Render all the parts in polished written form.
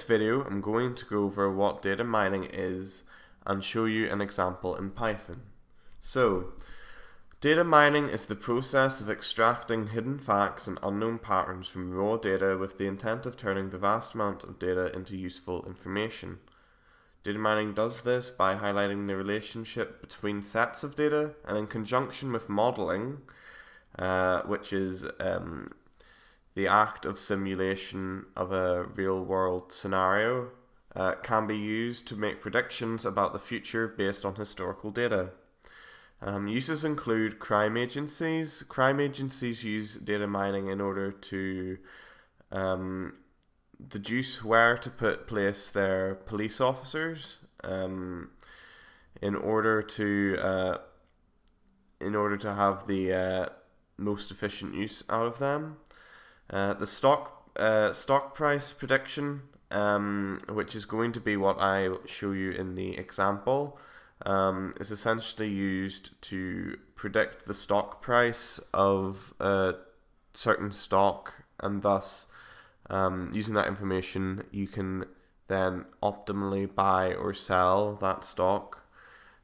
video, I'm going to go over what data mining is and show you an example in Python. So, data mining is the process of extracting hidden facts and unknown patterns from raw data with the intent of turning the vast amount of data into useful information. Data mining does this by highlighting the relationship between sets of data, and in conjunction with modeling, which is the act of simulation of a real-world scenario, can be used to make predictions about the future based on historical data. Uses include crime agencies. Crime agencies use data mining in order to deduce where to place their police officers, in order to have the most efficient use out of them. The stock price prediction, which is going to be what I show you in the example, is essentially used to predict the stock price of a certain stock, and thus using that information you can then optimally buy or sell that stock.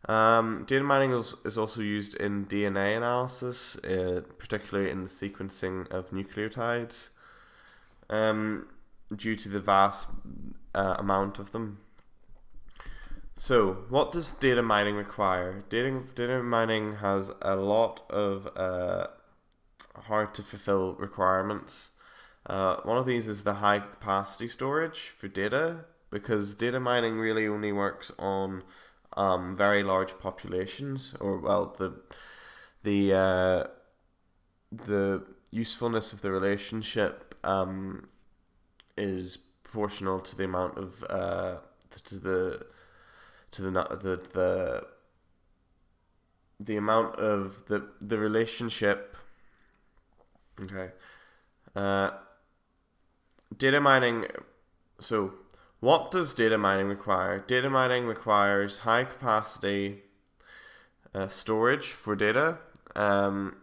Data mining is also used in DNA analysis, particularly in the sequencing of nucleotides, due to the vast amount of them. So, what does data mining require? Data mining has a lot of hard to fulfill requirements. One of these is the high capacity storage for data, because data mining really only works on very large populations, or well, the usefulness of the relationship is proportional to the amount of the amount of the relationship. Okay. Data mining. So, what does data mining require? Data mining requires high capacity storage for data, and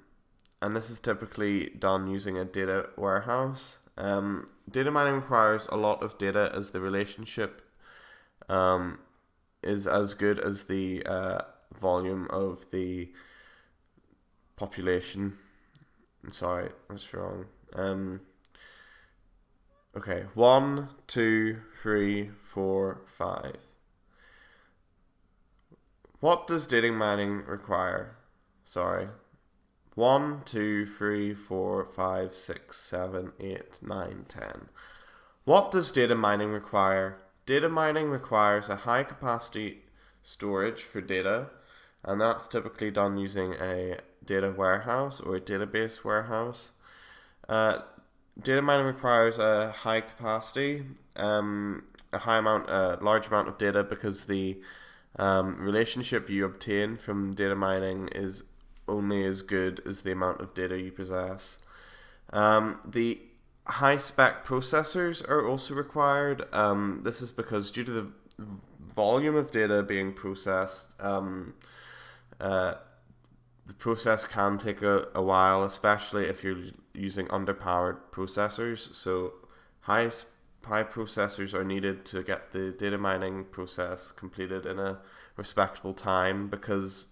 this is typically done using a data warehouse. Data mining requires a lot of data, as the relationship is as good as the volume of the population. Sorry, that's wrong. Okay, 1, 2, 3, 4, 5. What does data mining require? Sorry. 1, 2, 3, 4, 5, 6, 7, 8, 9, 10. What does data mining require? Data mining requires a high capacity storage for data, and that's typically done using a data warehouse or a database warehouse. Data mining requires a high capacity, large amount of data, because the relationship you obtain from data mining is only as good as the amount of data you possess. The high spec processors are also required. This is because due to the volume of data being processed, the process can take a while, especially if you're using underpowered processors. So high processors are needed to get the data mining process completed in a respectable time, because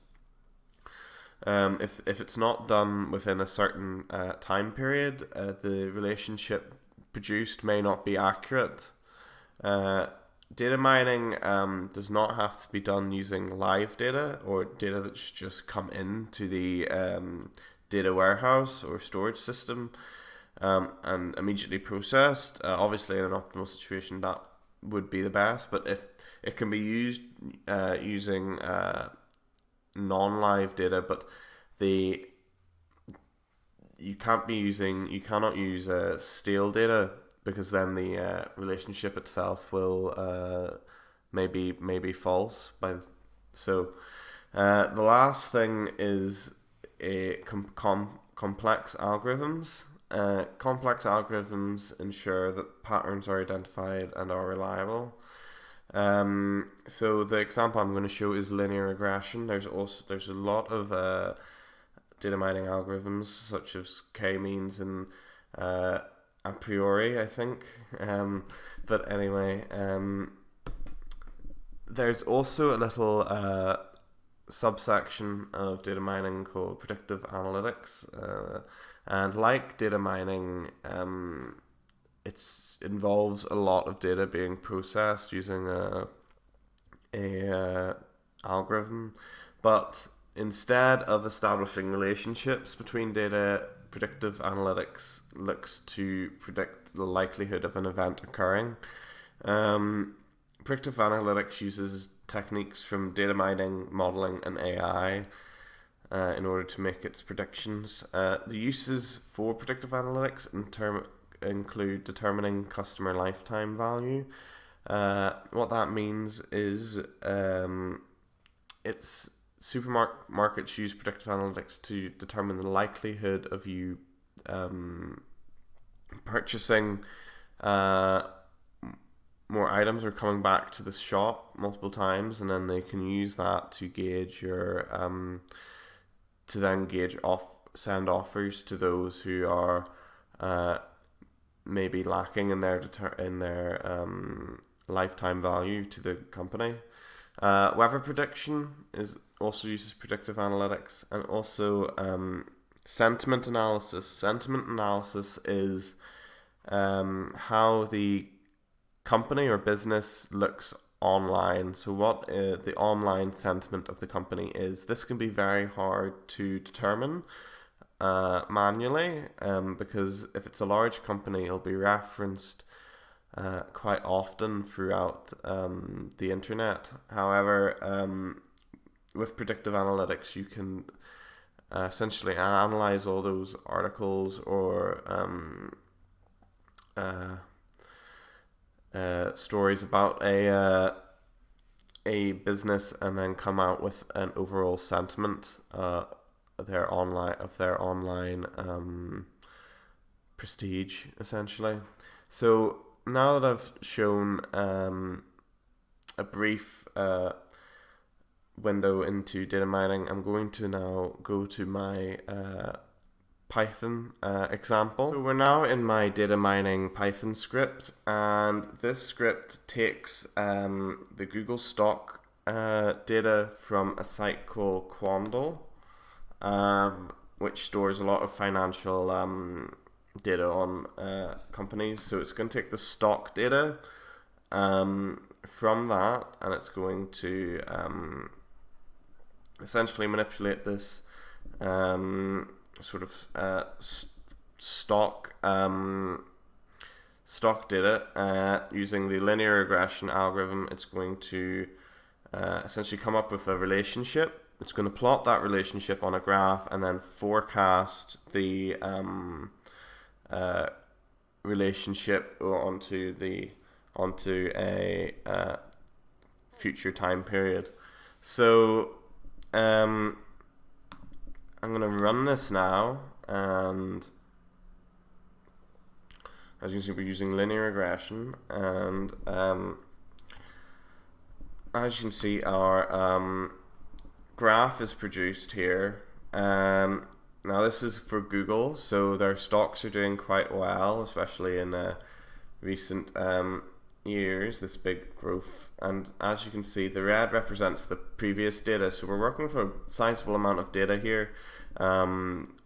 if it's not done within a certain time period, the relationship produced may not be accurate. Data mining does not have to be done using live data or data that's just come into the data warehouse or storage system and immediately processed. Obviously, in an optimal situation, that would be the best, but if it can be used using non-live data, but you cannot use stale data, because then the relationship itself will maybe false. The last thing is complex algorithms. Complex algorithms ensure that patterns are identified and are reliable. So the example I'm going to show is linear regression. There's a lot of data mining algorithms, such as k-means and a priori, I think, But anyway, there's also a little subsection of data mining called predictive analytics, and like data mining, it involves a lot of data being processed using a algorithm, but instead of establishing relationships between data, predictive analytics looks to predict the likelihood of an event occurring. Predictive analytics uses techniques from data mining, modeling, and AI in order to make its predictions. The uses for predictive analytics include determining customer lifetime value. What that means is it's supermarkets use predictive analytics to determine the likelihood of you purchasing more items or coming back to the shop multiple times, and then they can use that to gauge your send offers to those who are maybe lacking in their lifetime value to the company. Weather prediction also uses predictive analytics, and also sentiment analysis. Sentiment analysis is how the company or business looks online. So what the online sentiment of the company is. This can be very hard to determine manually, because if it's a large company, it'll be referenced quite often throughout the internet. However, with predictive analytics, you can essentially analyze all those articles or stories about a business, and then come out with an overall sentiment of their online prestige, essentially. So now that I've shown a brief window into data mining, I'm going to now go to my Python example. So we're now in my data mining Python script, and this script takes the Google stock data from a site called Quandl, which stores a lot of financial data on companies. So it's going to take the stock data from that, and it's going to essentially manipulate this sort of stock data using the linear regression algorithm. It's going to essentially come up with a relationship. It's going to plot that relationship on a graph and then forecast the relationship onto a future time period. So I'm going to run this now, and as you can see, we're using linear regression, and as you can see, our graph is produced here. Now this is for Google, so their stocks are doing quite well, especially in recent years, this big growth. And as you can see, the red represents the previous data, so we're working with a sizable amount of data here,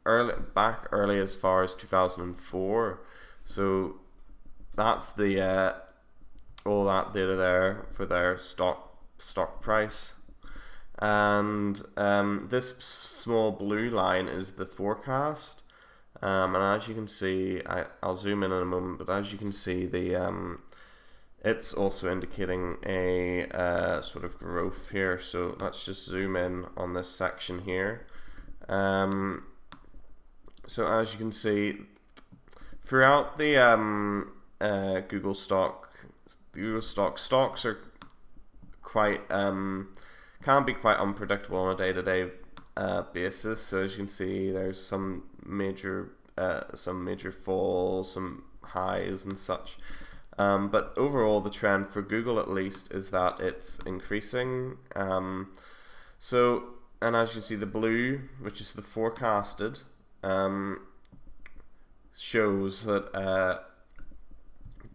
early as far as 2004. So that's the all that data there for their stock price. And this small blue line is the forecast, and as you can see, I'll zoom in a moment, but as you can see, the it's also indicating a sort of growth here. So let's just zoom in on this section here. So as you can see, throughout the Google stocks are quite can be quite unpredictable on a day-to-day basis. So as you can see, there's some major falls, some highs and such. But overall, the trend for Google, at least, is that it's increasing. So, and as you can see, the blue, which is the forecasted, shows that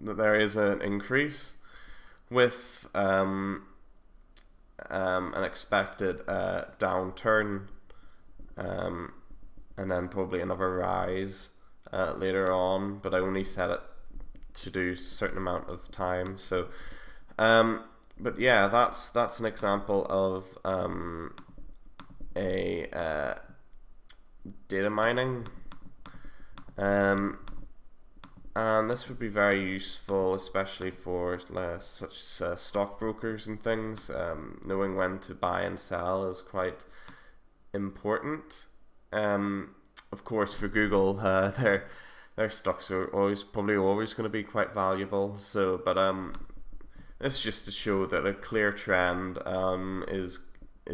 that there is an increase with an expected downturn, and then probably another rise later on, but I only set it to do a certain amount of time. So but yeah, that's an example of a data mining, and this would be very useful, especially for such stockbrokers and things. Knowing when to buy and sell is quite important. Of course, for Google, their stocks are probably always going to be quite valuable. So, but this is just to show that a clear trend is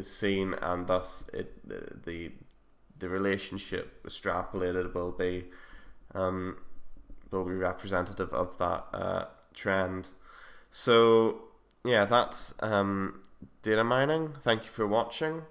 seen, and thus the relationship extrapolated will be representative of that trend. So yeah, that's data mining. Thank you for watching.